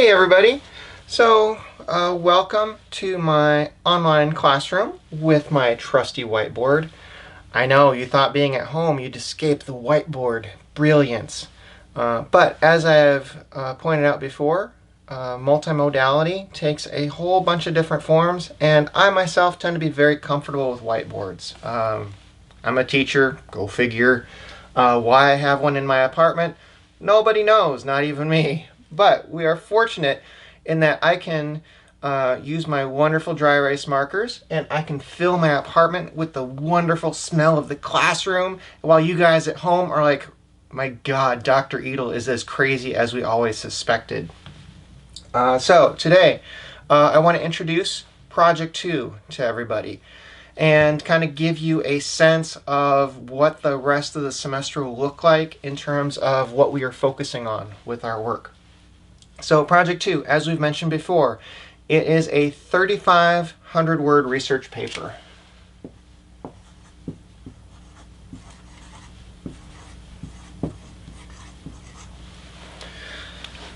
Hey everybody! Welcome to my online classroom with my trusty whiteboard. I know you thought being at home you'd escape the whiteboard brilliance. But as I've pointed out before, multimodality takes a whole bunch of different forms, and I myself tend to be very comfortable with whiteboards. I'm a teacher, go figure. Why I have one in my apartment, nobody knows, not even me. But we are fortunate in that I can use my wonderful dry erase markers, and I can fill my apartment with the wonderful smell of the classroom, while you guys at home are like, my God, Dr. Edel is as crazy as we always suspected. So today, I want to introduce Project 2 to everybody and kind of give you a sense of what the rest of the semester will look like in terms of what we are focusing on with our work. So Project 2, as we've mentioned before, it is a 3,500 word research paper.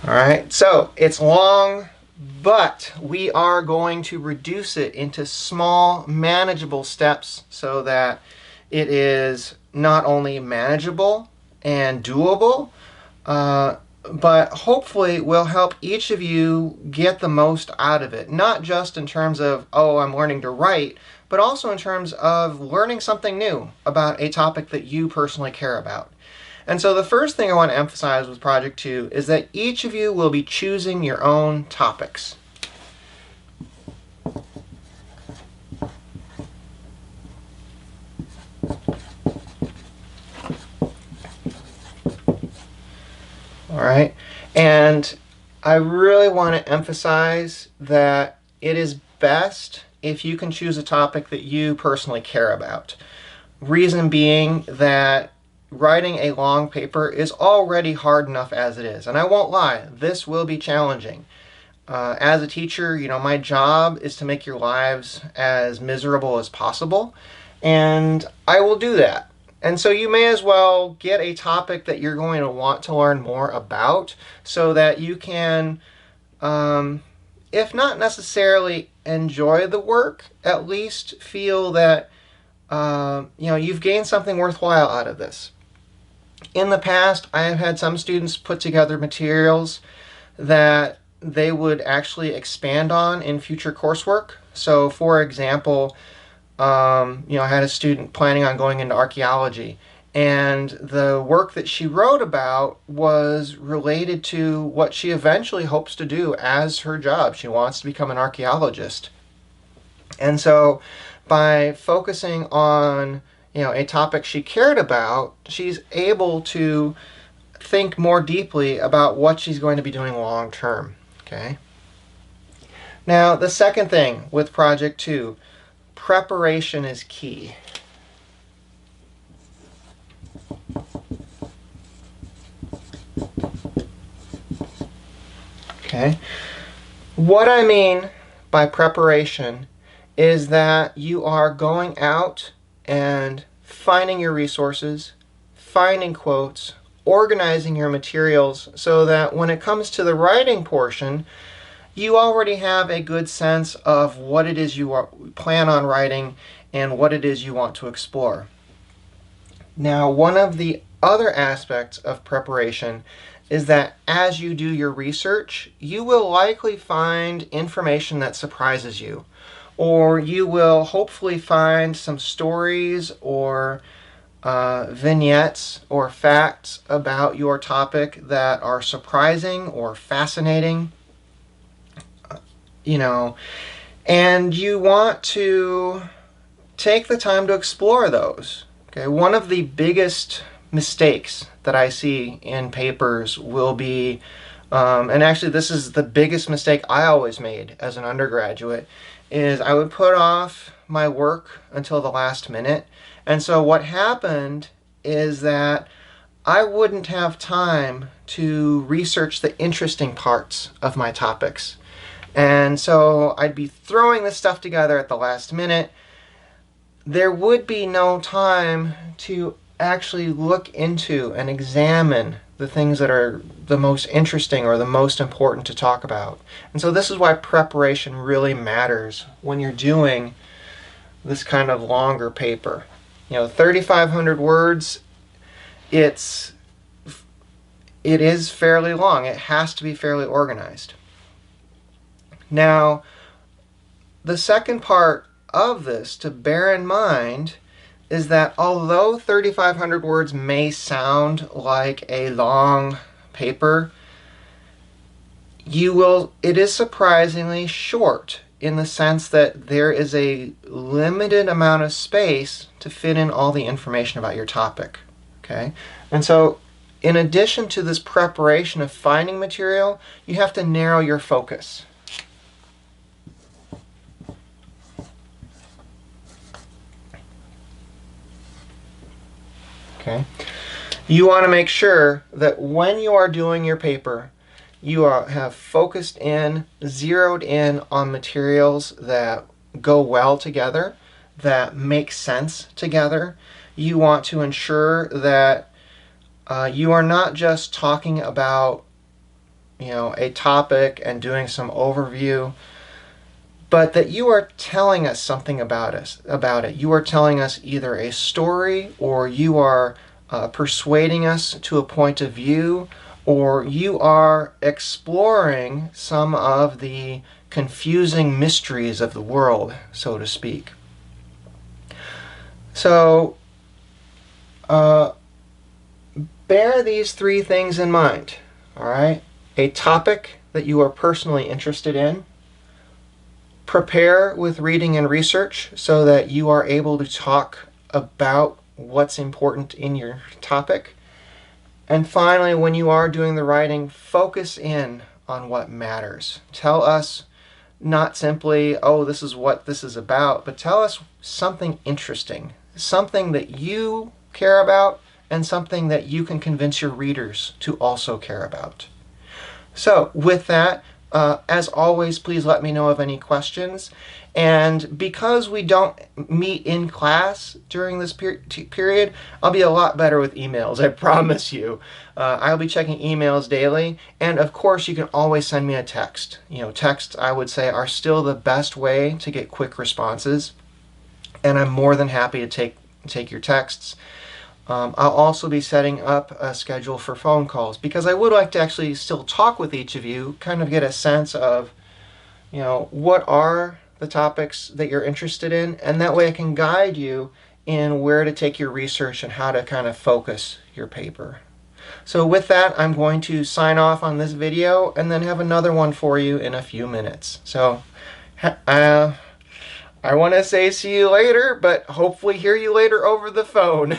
All right, so it's long, but we are going to reduce it into small, manageable steps so that it is not only manageable and doable, but hopefully will help each of you get the most out of it. Not just in terms of, oh, I'm learning to write, but also in terms of learning something new about a topic that you personally care about. And so the first thing I want to emphasize with Project 2 is that each of you will be choosing your own topics. All right, and I really want to emphasize that it is best if you can choose a topic that you personally care about. Reason being that writing a long paper is already hard enough as it is, and I won't lie, this will be challenging. As a teacher, my job is to make your lives as miserable as possible, and I will do that. And so you may as well get a topic that you're going to want to learn more about so that you can, if not necessarily enjoy the work, at least feel that you've gained something worthwhile out of this. In the past, I have had some students put together materials that they would actually expand on in future coursework. So for example, I had a student planning on going into archaeology, and the work that she wrote about was related to what she eventually hopes to do as her job. She wants to become an archaeologist. And so by focusing on a topic she cared about, she's able to think more deeply about what she's going to be doing long term. Okay. Now, the second thing with Project 2, preparation is key. Okay. What I mean by preparation is that you are going out and finding your resources, finding quotes, organizing your materials so that when it comes to the writing portion, you already have a good sense of what it is you plan on writing and what it is you want to explore. Now, one of the other aspects of preparation is that as you do your research, you will likely find information that surprises you, or you will hopefully find some stories or vignettes or facts about your topic that are surprising or fascinating. And you want to take the time to explore those. Okay, one of the biggest mistakes that I see in papers will be, and actually this is the biggest mistake I always made as an undergraduate, is I would put off my work until the last minute. And so what happened is that I wouldn't have time to research the interesting parts of my topics. And so I'd be throwing this stuff together at the last minute. There would be no time to actually look into and examine the things that are the most interesting or the most important to talk about. And so this is why preparation really matters when you're doing this kind of longer paper. 3,500 words, it is fairly long. It has to be fairly organized. Now, the second part of this to bear in mind is that although 3,500 words may sound like a long paper, it is surprisingly short in the sense that there is a limited amount of space to fit in all the information about your topic. Okay? And so in addition to this preparation of finding material, you have to narrow your focus. Okay? You want to make sure that when you are doing your paper, you have focused in, zeroed in on materials that go well together, that make sense together. You want to ensure that you are not just talking about a topic and doing some overview, but that you are telling us something about it. You are telling us either a story, or you are persuading us to a point of view, or you are exploring some of the confusing mysteries of the world, so to speak. So bear these three things in mind. All right? A topic that you are personally interested in. Prepare with reading and research so that you are able to talk about what's important in your topic. And finally, when you are doing the writing, focus in on what matters. Tell us not simply, oh, this is what this is about, but tell us something interesting, something that you care about, and something that you can convince your readers to also care about. So with that, as always, please let me know of any questions. And because we don't meet in class during this period, I'll be a lot better with emails, I promise you. I'll be checking emails daily. And of course, you can always send me a text. Texts, I would say, are still the best way to get quick responses. And I'm more than happy to take your texts. I'll also be setting up a schedule for phone calls because I would like to actually still talk with each of you, kind of get a sense of, what are the topics that you're interested in, and that way I can guide you in where to take your research and how to kind of focus your paper. So with that, I'm going to sign off on this video and then have another one for you in a few minutes. So I want to say see you later, but hopefully hear you later over the phone.